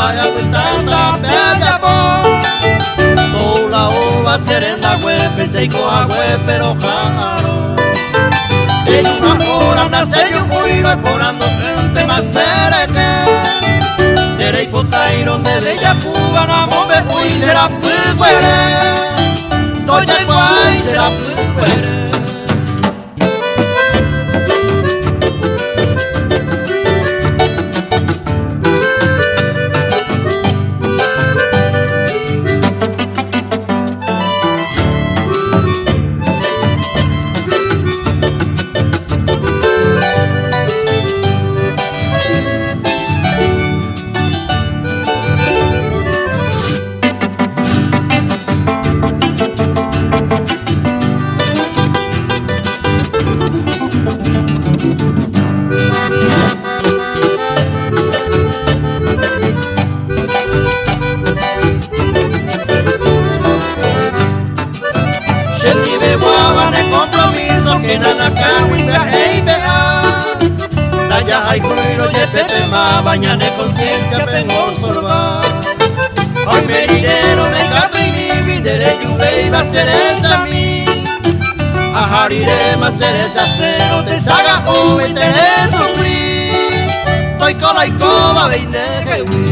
vaya tanta bella po la ova serenda huepe seiko a huepe lo jaro ellos ahora nace yo cuiro explorando gente más serene derei potairo de bella cuba na mobe uy será puere doy de guay será puere. Que nanakawi hei bea Daya hay cuiro ye pepe ma bañane conciencia pengos torga Hoy meridero de gato y mi videre yuve va a ser el sami Ajarire ma ser el sacero te saga uve y te sufrir Toy cola y coba veinte que